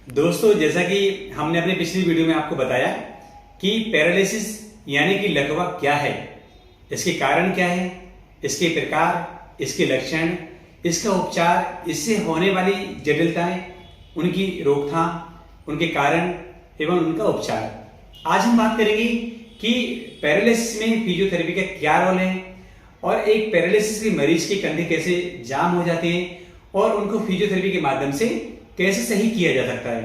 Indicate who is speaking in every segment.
Speaker 1: दोस्तों, जैसा कि हमने अपने पिछली वीडियो में आपको बताया कि पैरालिसिस यानी कि लकवा क्या है, इसके कारण क्या है, इसके प्रकार, इसके लक्षण, इसका उपचार, इससे होने वाली जटिलताएं, उनकी रोकथाम, उनके कारण एवं उनका उपचार। आज हम बात करेंगे कि पैरालिसिस में फिजियोथेरेपी का क्या रोल है और एक पैरालिसिस के मरीज के कंधे कैसे जाम हो जाते हैं और उनको फिजियोथेरेपी के माध्यम से कैसे सही किया जा सकता है।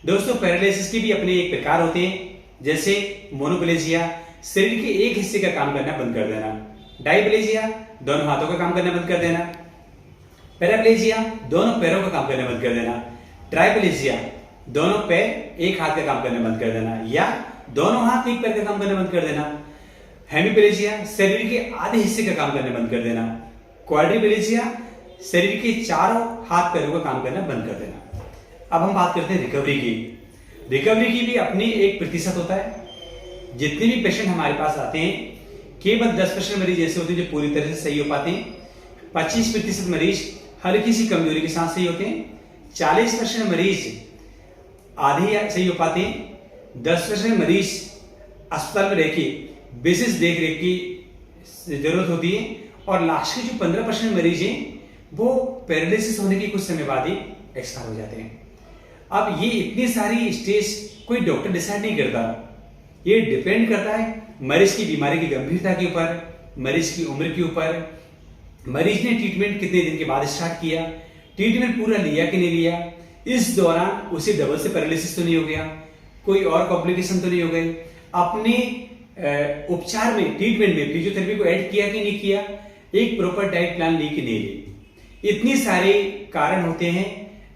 Speaker 1: दोस्तों, पैरालिसिस के भी अपने एक प्रकार होते हैं, जैसे मोनोप्लेजिया, शरीर के एक हिस्से का काम करना बंद कर देना। डाइप्लेजिया, दोनों हाथों का काम करना बंद कर देना। पैराप्लेजिया, दोनों पैरों का काम करना बंद कर देना। ट्राइप्लेजिया, दोनों पैर एक हाथ का काम करना बंद कर देना या दोनों हाथ एक पैर का काम करना बंद कर देना। हेमीप्लेजिया, शरीर के आधे हिस्से का काम करना बंद कर देना। क्वाड्रिप्लेजिया, शरीर के चारों हाथ पैरों का काम करना बंद कर देना। अब हम बात करते हैं रिकवरी की। रिकवरी की भी अपनी एक प्रतिशत होता है। जितने भी पेशेंट हमारे पास आते हैं, केवल 10% मरीज ऐसे होते हैं जो पूरी तरह से सही हो पाते हैं। 25% मरीज हल्की सी कमजोरी के साथ सही होते हैं। 40% मरीज आधे सही हो पाते हैं। 10% मरीज अस्पताल में रहकर विशेष देख रेख की जरूरत होती है और लास्ट के जो 15% मरीज हैं वो पैरालिसिस होने के कुछ समय बाद ही एक्सपायर हो जाते हैं। अब ये इतनी सारी स्टेज कोई डॉक्टर डिसाइड नहीं करता, ये डिपेंड करता है मरीज की बीमारी की गंभीरता के ऊपर, मरीज की उम्र के ऊपर, मरीज ने ट्रीटमेंट कितने दिन के बाद स्टार्ट किया, ट्रीटमेंट पूरा लिया कि नहीं लिया, इस दौरान उसे डबल से पैरालिसिस तो नहीं हो गया, कोई और कॉम्प्लिकेशन तो नहीं हो गई, अपने उपचार में ट्रीटमेंट में फिजियोथेरेपी को ऐड किया कि नहीं किया, एक प्रॉपर डाइट प्लान ली कि नहीं ली। इतनी सारे कारण होते हैं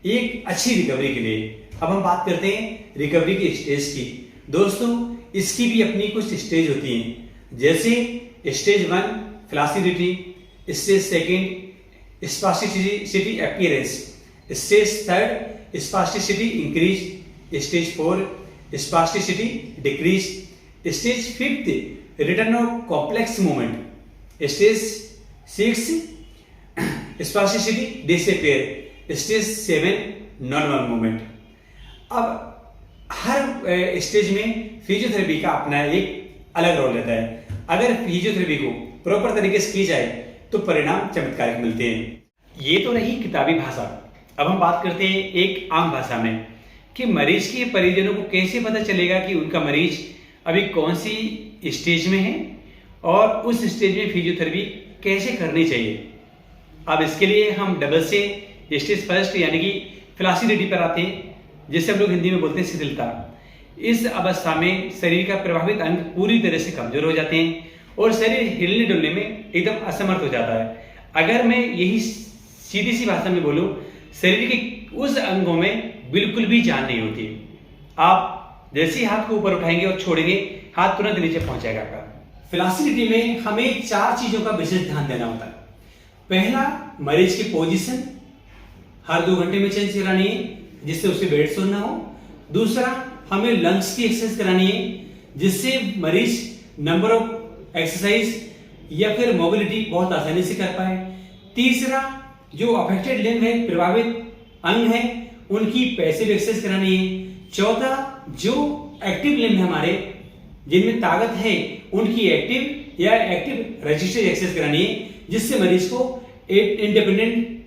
Speaker 1: एक अच्छी रिकवरी के लिए। अब हम बात करते हैं रिकवरी की स्टेज की। दोस्तों, इसकी भी अपनी कुछ स्टेज होती हैं, जैसे stage 1 flaccidity, stage 2 spasticity appearance, stage 3 spasticity increase, stage 4 spasticity decrease, stage 5 return of complex movement, stage 6 spasticity disappear, stage 7 normal movement. अब हर स्टेज में फिजियोथेरेपी का अपना एक अलग रोल रहता है। अगर फिजियोथेरेपी को प्रॉपर तरीके से की जाए तो परिणाम चमत्कारिक मिलते हैं। ये तो रही किताबी भाषा। अब हम बात करते हैं एक आम भाषा में कि मरीज के परिजनों को कैसे पता चलेगा कि उनका मरीज अभी कौन सी स्टेज में है और उस स्टेज में फिजियोथेरेपी कैसे करनी चाहिए। अब इसके लिए हम डबल से स्टेज 1 यानी कि फ्लासिडिटी पर आते हैं, जिसे हम लोग हिंदी में बोलते हैं शिथिलता। इस अवस्था में शरीर का प्रभावित अंग पूरी तरह से कमजोर हो जाते हैं और शरीर हिलने डुलने में एकदम असमर्थ हो जाता है। अगर मैं यही सीधी सी भाषा में बोलूं, शरीर के उस अंगों में बिल्कुल भी जान नहीं होती। आप जैसे ही हाथ को ऊपर उठाएंगे और छोड़ेंगे, हाथ तुरंत नीचे पहुंच जाएगा आपका। फ्लासिडिटी में हमें 4 चीजों का विशेष ध्यान देना होता है। पहला, मरीज की पोजीशन हर 2 घंटे में चेंज करानी है, जिससे उसे बेड सोना हो। दूसरा, हमें लंग्स की एक्सरसाइज करानी है, जिससे मरीज नंबर ऑफ एक्सरसाइज या फिर मोबिलिटी बहुत आसानी से कर पाए। तीसरा, जो अफेक्टेड लिम्ब है, प्रभावित अंग है, उनकी पैसिव एक्सरसाइज करानी है। चौथा, जो एक्टिव लिम्ब है हमारे, जिनमें ताकत है, उनकी एक्टिव या एक्टिव रेजिस्टेंस एक्सरसाइज करानी है, जिससे मरीज को इंडिपेंडेंट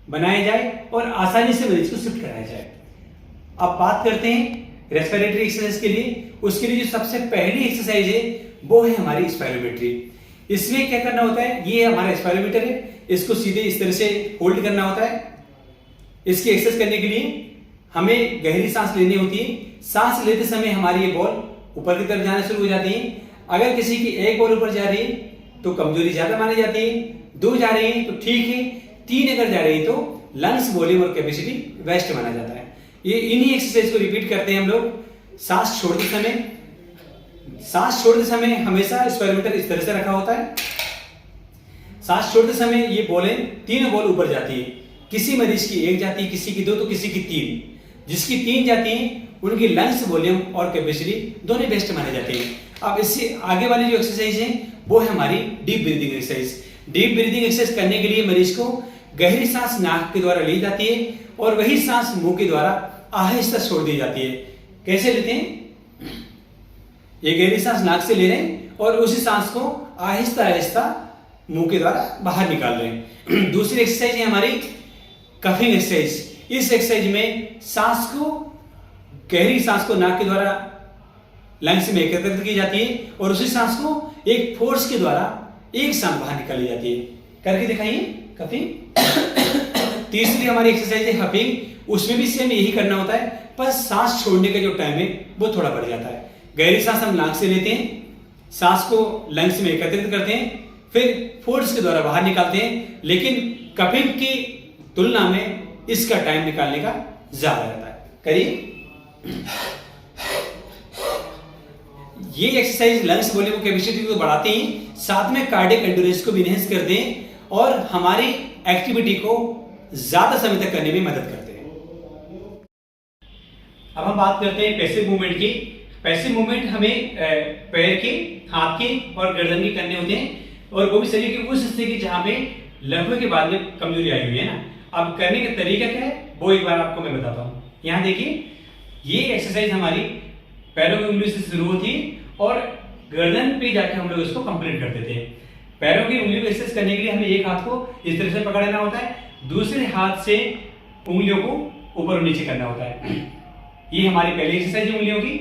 Speaker 1: बनाया जाए और आसानी से मरीज को शिफ्ट कराया जाए। अब बात करते हैं रेस्पिरेटरी एक्सरसाइज के लिए। उसके लिए जो सबसे पहली एक्सरसाइज है वो है हमारी स्पायरोमेट्री। इसमें क्या करना होता है, ये हमारा स्पायरोमीटर है, इसको सीधे इस तरह से होल्ड करना होता है। इसकी एक्सरसाइज करने के लिए हमें गहरी सांस लेनी होती है। सांस लेते समय हमारी ये बॉल ऊपर की तरफ जाना शुरू हो जाती है। अगर किसी की एक बॉल ऊपर जा रही है तो कमजोरी ज्यादा मानी जाती है, 2 जा रही है तो ठीक है, 3 अगर जा रही है तो लंग्स वॉल्यूम और कैपेसिटी बेस्ट माना जाता है। ये इन्हीं एक्सरसाइज को रिपीट करते हैं हम लोग। सांस छोड़ते समय हमेशा स्पायरोमीटर इस तरह से रखा होता है। सांस छोड़ते समय ये बॉलें, 3 बॉल ऊपर जाती है। किसी मरीज की 1 जाती है, किसी की 2 तो किसी की 3। जिसकी 3 जाती है उनकी लंग्स वॉल्यूम और कैपेसिटी दोनों बेस्ट माने जाते हैं। अब इससे आगे वाली जो एक्सरसाइज है वो है हमारी deep breathing exercise. Deep breathing exercise करने के लिए मरीज को गहरी सांस नाक के द्वारा ली जाती है और वही सांस मुंह के द्वारा आहिस्ता छोड़ दी जाती है। कैसे लेते हैं? ये गहरी सांस नाक से ले रहे हैं और उसी सांस को आहिस्ता आहिस्ता मुंह के द्वारा बाहर निकाल रहे हैं। दूसरी एक्सरसाइज है हमारी कफिंग एक्सरसाइज। इस एक्सरसाइज में सांस को, गहरी सांस को नाक के द्वारा लंग्स में एकत्रित की जाती है और उसी सांस को एक फोर्स के द्वारा एक सांस बाहर निकाली जाती है। करके दिखाइए कफिंग। तीसरी हमारी एक्सरसाइज है हफिंग। उसमें भी सेम यही करना होता है, पर सांस छोड़ने का जो टाइम है वो थोड़ा बढ़ जाता है। गहरी सांस हम नाक से लेते हैं, सांस को लंग्स में एकत्रित करते हैं, फिर फोर्स के द्वारा बाहर निकालते हैं, लेकिन कफिंग की तुलना में इसका टाइम निकालने का ज्यादा रहता है। करिए। ये एक्सरसाइज लंग्स वॉल्यूम कैपेसिटी को बढ़ाते हैं, साथ में कार्डियक एंड्योरेंस को भी इनहेंस करते हैं और हमारी एक्टिविटी को ज्यादा समय तक करने में मदद करते हैं। अब हम बात करते हैं पैसिव मूवमेंट की। पैसिव मूवमेंट हमें पैर के, हाथ के और गर्दन के करने होते हैं, और वो भी शरीर के उस हिस्से की जहां पे लकवे के बाद में कमजोरी आई हुई है ना। अब करने का तरीका क्या है वो एक बार आपको मैं बताता हूं। यहां देखिए, ये एक्सरसाइज हमारी पैरों की उंगली से शुरू होती है और गर्दन पे जाके हम लोग इसको कंप्लीट करते थे। पैरों की उंगलियों को एक्सरसाइज करने के लिए हमें एक हाथ को इस तरह से पकड़ना होता है, दूसरे हाथ से उंगलियों को ऊपर और नीचे करना होता है। ये हमारी पहली एक्सरसाइज है उंगलियों की।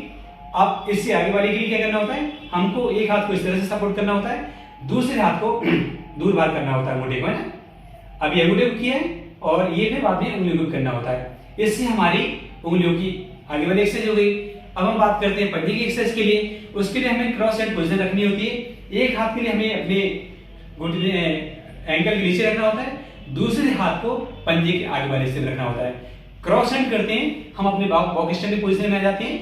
Speaker 1: अब इससे आगे वाले के लिए क्या करना होता है, हमको एक हाथ को इस तरह से सपोर्ट करना होता है, दूसरे हाथ को दूर बाहर करना होता है अंगूठे को, है ना। अब ये अंगूठे को किया है और ये फिर बाद में उंगलियों को करना होता है। इससे हमारी उंगलियों की आगे वाली एक्सरसाइज हो गई। अब हम बात करते हैं पंजे की एक्सरसाइज के लिए। उसके लिए हमें क्रॉस हैंड पोजीशन रखनी होती है। एक हाथ के लिए हमें अपने घुटने एंकल के नीचे रखना होता है, दूसरे हाथ को पंजे के आगे वाले हिस्से में रखना होता है। क्रॉस हैंड करते हैं हम अपने बॉक्स स्टैंडिंग पोजीशन में आ जाते हैं,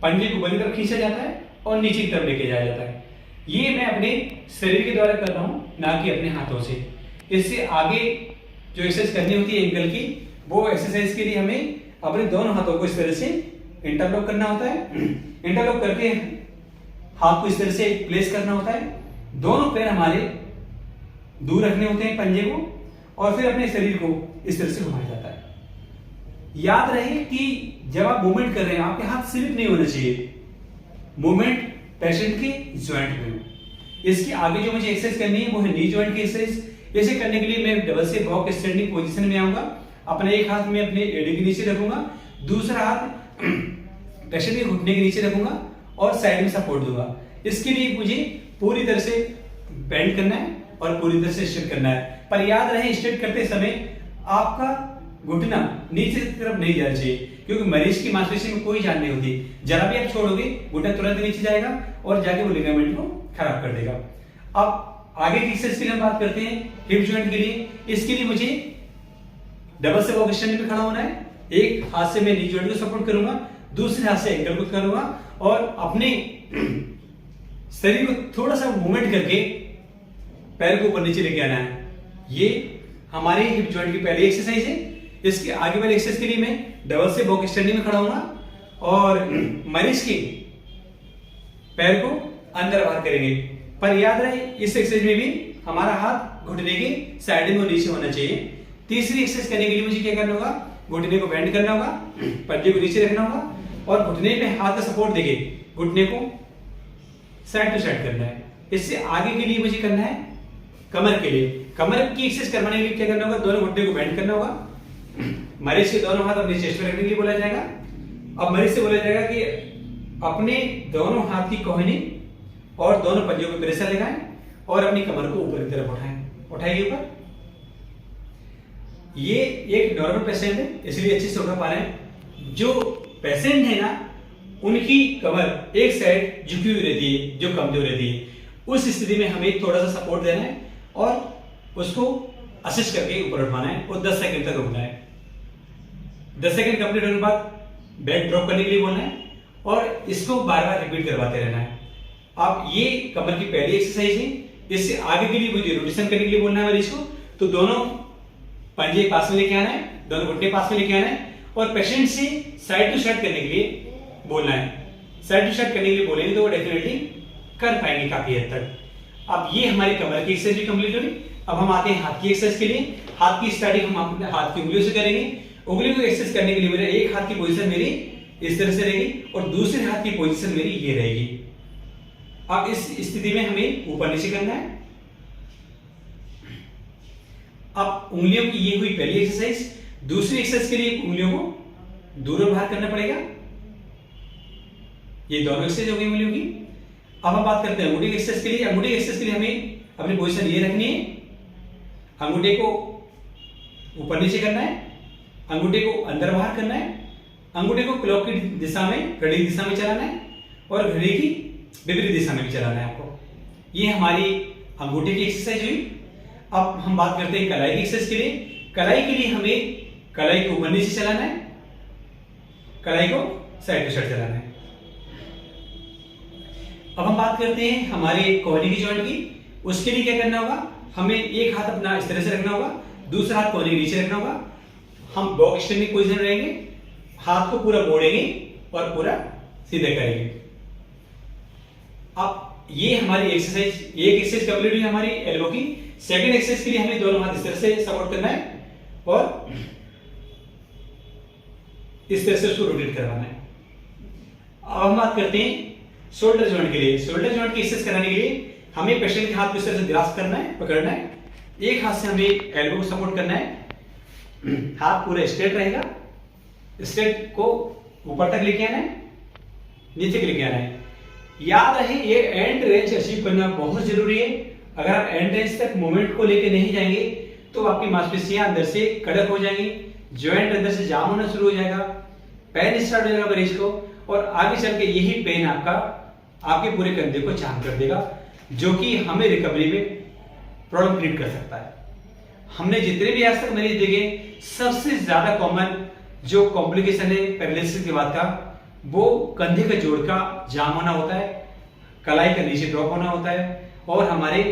Speaker 1: पंजे को ऊपर की तरफ खींचा जाता है और नीचे की तरफ लेके जाया जाता है। ये मैं अपने शरीर के द्वारा कर रहा हूं, ना कि अपने हाथों से। इससे आगे जो एक्सरसाइज करनी होती है एंकल की, वो एक्सरसाइज के लिए हमें अपने दोनों हाथों को इस तरह से इंटरलॉक करना होता है। इंटरलॉक करके हाथ को इस तरह से प्लेस करना होता है, दोनों पैर हमारे दूर रखने होते हैं पंजे को, और फिर अपने शरीर को इस तरह से घुमाया जाता है। याद रहे कि जब आप मूवमेंट कर रहे हैं आपके हाथ स्लिप नहीं होने चाहिए, मूवमेंट पेशेंट के ज्वाइंट में हो। इसके आगे जो मुझे एक्सरसाइज करनी है वो है नी ज्वाइंट की एक्सरसाइज। इसे करने के लिए मैं डबल से बॉक्स स्टैंडिंग पोजीशन में आऊंगा, अपने एक हाथ में अपने एड़ी के नीचे रखूंगा, दूसरा हाथ पेशेंट के घुटने के नीचे रखूंगा और साइड में सपोर्ट दूंगा। इसके लिए मुझे पूरी तरह से बेंड करना है और पूरी तरह से स्ट्रेट करना है। पर याद रहे, स्ट्रेट करते समय आपका घुटना नीचे की तरफ नहीं जाना चाहिए, क्योंकि मरीज की मांसपेशी में कोई जान नहीं होती। जरा भी आप छोड़ोगे घुटना तुरंत नीचे जाएगा और जाके वो लिगामेंट को खराब कर देगा। अब आगे की एक्सरसाइज के लिए हम बात करते हैं हिप जॉइंट के लिए। इसके लिए मुझे डबल से बॉक्स स्टैंडिंग पे खड़ा होना है। एक हाथ से मैं नी जॉइंट को सपोर्ट करूंगा, दूसरे हाथ से एंकल को करूंगा और अपने शरीर को थोड़ा सा मूवमेंट करके पैर को ऊपर नीचे लेके आना है। ये हमारी हिप जॉइंट की पहली एक्सरसाइज है। इसके आगे वाले एक्सरसाइज के लिए मैं डबल से बॉक्स स्टैंडिंग में खड़ा होऊंगा और मरीज के पैर को अंदर बाहर करेंगे। पर याद रहे, इस एक्सरसाइज में भी हमारा हाथ घुटने के साइड में और नीचे होना चाहिए। तीसरी एक्सरसाइज करने के लिए मुझे क्या करना होगा, घुटने को बेंड करना होगा, पंजे को नीचे रखना होगा और घुटने पे हाथ का सपोर्ट देके घुटने को साइड टू साइड करना है। इससे आगे के लिए मुझे करना है कमर के लिए। कमर की एक्सरसाइज करवाने के लिए क्या करना होगा, दोनों घुटने को बेंड करना होगा, मरीज के दोनों हाथ अपने चेस्ट पे रखने के लिए बोला जाएगा। अब मरीज से बोला जाएगा कि अपने दोनों हाथ की कोहनी और दोनों पंजों पे प्रेशर लगाएं और अपनी कमर को ऊपर की तरफ उठाएं। उठाइए ऊपर। ये एक नॉर्मल पेशेंट है इसलिए अच्छे से उठा पा रहे हैं। जो पेशेंट है ना, उनकी कमर एक साइड झुकी हुई रहती है, जो कमजोर रहती है। उस स्थिति में हमें थोड़ा सा सपोर्ट देना है और उसको असिस्ट करके ऊपर उठाना है और 10 सेकंड तक रुकना है। 10 सेकंड कंप्लीट होने के बाद बेल्ट ड्रॉप करने के लिए बोलना है और इसको बार बार रिपीट करवाते रहना है। अब ये कमर की पहली एक्सरसाइज है। इससे आगे के लिए मुझे रोटेशन करने के लिए बोलना है मरीज को। तो दोनों पंजे पास में लेके आना है, दोनों घुटने पास में लेके आना है और पेशेंट से साइड टू साइड करने के लिए बोलना है। साइड टू साइड करने के लिए बोलेंगे तो वो डेफिनेटली कर पाएंगे काफी हद तक। अब ये हमारी कमर की एक्सरसाइज भी कंप्लीट होगी। अब हम आते हैं हाथ की एक्सरसाइज के लिए। हाथ की स्टार्टिंग हम अपने हाथ की उंगलियों से करेंगे उंगली को एक्सरसाइज करने के लिए मेरा एक हाथ की पोजीशन मेरी इस तरह से रहेगी और दूसरे हाथ की पोजीशन मेरी ये रहेगी। अब इस स्थिति में हमें ऊपर नीचे करना है। अब उंगलियों की ये हुई पहली एक्सरसाइज। दूसरी एक्सरसाइज के लिए उंगलियों को दूर और बाहर करना पड़ेगा। ये दोनों एक्सरसाइज हो गई उंगलियों की। अब हम बात करते हैं अंगूठे की एक्सरसाइज के लिए। अंगूठे की एक्सरसाइज के लिए हमें अपनी पोजीशन ये रखनी है, अंगूठे को ऊपर नीचे करना है, अंगूठे को अंदर बाहर करना है, अंगूठे को क्लॉक की दिशा में, घड़ी की दिशा में चलाना है और घड़ी की विपरीत दिशा में भी चलाना है आपको। ये हमारी अंगूठे की एक्सरसाइज हुई। अब हम बात करते हैं कलाई की एक्सरसाइज के लिए। कलाई के लिए हमें कलाई को ऊपर नीचे चलाना है, कलाई को साइड टू साइड चलाना है। अब हम बात करते हैं हमारे कोहनी की जॉइंट की। उसके लिए क्या करना होगा, हमें एक हाथ अपना इस तरह से रखना होगा, दूसरा हाथ कोहनी के नीचे रखना होगा। हम बॉक्स स्टैंडिंग पोजीशन में रहेंगे, हाथ को पूरा मोड़ेंगे और पूरा सीधे करेंगे। अब ये हमारी एक्सरसाइज, एक एक्सरसाइज कंप्लीट हुई हमारी एल्बो की। सेकंड एक्सरसाइज के लिए हमें दोनों हाथ इस तरह से सपोर्ट करना है और इस तरह से उसको रोटेट करवाना है। अब हम बात करते हैं शोल्डर जॉइंट के लिए। शोल्डर जॉइंट की एक्सरसाइज कराने के लिए हमें पेशेंट के हाथ को इस तरह से ग्रास्प करना है, पकड़ना है। एक हाथ से हमें एल्बो को सपोर्ट करना है, हाथ पूरा स्ट्रेट रहेगा, स्ट्रेट को ऊपर तक लेके आना है, नीचे लेके आना है। याद रहे ये एंड रेंज अचीव करना बहुत जरूरी है। अगर आप एंड रेंज तक मूवमेंट को लेके नहीं जाएंगे तो आपकी मांसपेशियां अंदर से कड़क हो जाएंगी, जॉइंट अंदर से जाम होना शुरू हो जाएगा, पेन स्टार्ट हो जाएगा मरीज को और आगे चल के यही पेन आपका आपके पूरे कंधे को जाम कर देगा, जो कि हमें रिकवरी में प्रॉब्लम क्रिएट कर सकता है। हमने जितने भी आज तक मरीज देखे, सबसे ज्यादा कॉमन जो कॉम्प्लिकेशन है पैरालिसिस के बाद का, वो कंधे का जोड़ का जाम होना होता है, कलाई का नीचे ड्रॉप होना होता है और हमारे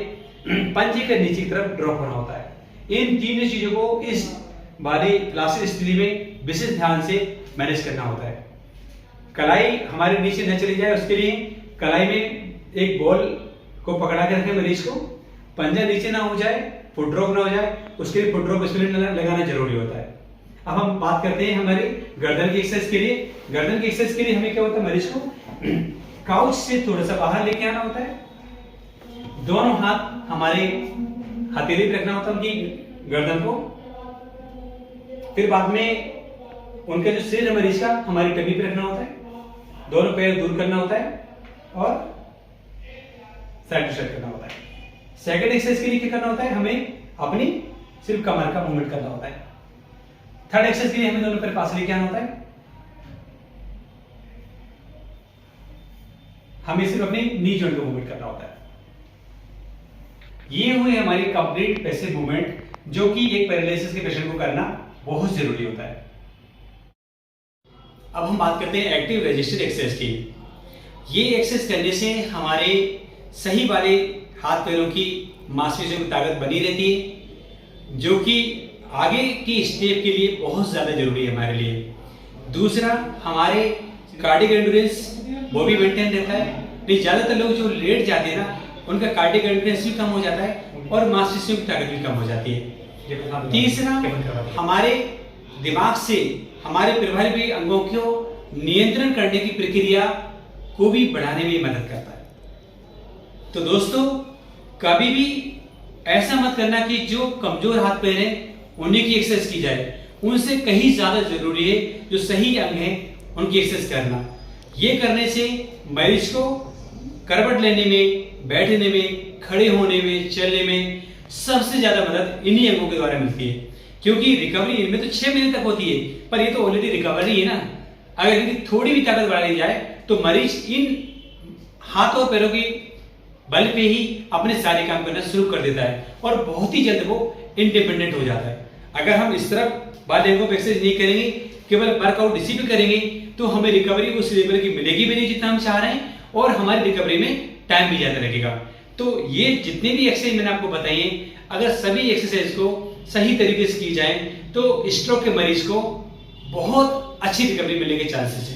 Speaker 1: पंजे के नीचे की तरफ ड्रॉप होना होता है। इन तीनों चीजों को इस वाली प्लास्टिक स्थिति में विशेष ध्यान से मैनेज करना होता है। कलाई हमारे नीचे न चली जाए, उसके लिए कलाई में एक बॉल को पकड़ा के रखें मरीज को, पंजा नीचे ना हो जाए, फुट ड्रॉप ना हो जाए, उसके लिए फुट ड्रॉप स्प्लिट लगाना जरूरी होता है। अब हम बात करते हैं हमारे गर्दन की एक्सरसाइज के लिए। गर्दन की एक्सरसाइज के लिए हमें क्या होता है, मरीज को काउच से थोड़ा सा बाहर लेके आना होता है, दोनों हाथ हमारे हथेली पे रखना होता है उनकी गर्दन को, फिर बाद में उनका जो सिर है मरीज का हमारी टंगी पे रखना होता है, दोनों पैर दूर करना होता है और साइड टू साइड करना होता है। सेकंड एक्सरसाइज के लिए क्या करना होता है, हमें अपनी सिर्फ कमर का मूवमेंट करना होता है। थर्ड एक्सरसाइज के लिए हमें दोनों पैर पास लेके आना होता है, हमें सिर्फ अपनी नी जॉइंट को मूवमेंट करना होता है। ये हुई हमारी कंप्लीट पैसिव मूवमेंट, जो कि एक पैरालिसिस के पेशेंट को करना बहुत जरूरी होता है। अब हम बात करते हैं एक्टिव रेजिस्टेंस एक्सरसाइज की। ये एक्सरसाइज करने से हमारे सही वाले हाथ पैरों की मांसपेशियों की ताकत बनी रहती है, जो कि आगे की स्टेप के लिए बहुत ज्यादा जरूरी है हमारे लिए। दूसरा, हमारे कार्डियक एंड्योरेंस वो भी मेंटेन रहता है। नहीं, ज्यादातर लोग जो लेट जाते हैं ना, उनका कार्डियक एंड्योरेंस भी कम हो जाता है और मांसपेशियों की ताकत भी कम हो जाती है। तीसरा, हमारे दिमाग से हमारे प्रभावी अंगों को नियंत्रण करने की प्रक्रिया को भी बढ़ाने में मदद करता है। तो दोस्तों, कभी भी ऐसा मत करना कि जो कमजोर हाथ पैर हैं उन्हीं की एक्सरसाइज की जाए, उनसे कहीं ज्यादा जरूरी है जो सही अंग हैं उनकी एक्सरसाइज करना। ये करने से मरीज को करवट लेने में, बैठने में, खड़े होने में, चलने में सबसे ज्यादा मदद इन्हीं अंगों के द्वारा मिलती है, क्योंकि रिकवरी इनमें तो 6 महीने तक होती है, पर ये तो ऑलरेडी रिकवरी है ना। अगर इनकी थोड़ी भी ताकत बढ़ा दी जाए तो मरीज इन हाथों और पैरों के बल पे ही अपने सारे काम करना शुरू कर देता है और बहुत ही जल्द वो इंडिपेंडेंट हो जाता है। अगर हम इस तरफ वाले अंगों पे एक्सरसाइज नहीं करेंगे, केवल वर्कआउट इसी पे करेंगे, तो हमें रिकवरी उस लेवल की मिलेगी भी नहीं जितना हम चाह रहे हैं और हमारी रिकवरी में टाइम भी ज्यादा लगेगा। तो ये जितने भी एक्सरसाइज मैंने आपको बताई है, अगर सभी एक्सरसाइज को सही तरीके से की जाए तो स्ट्रोक के मरीज को बहुत अच्छी रिकवरी मिलने के चांसेस है।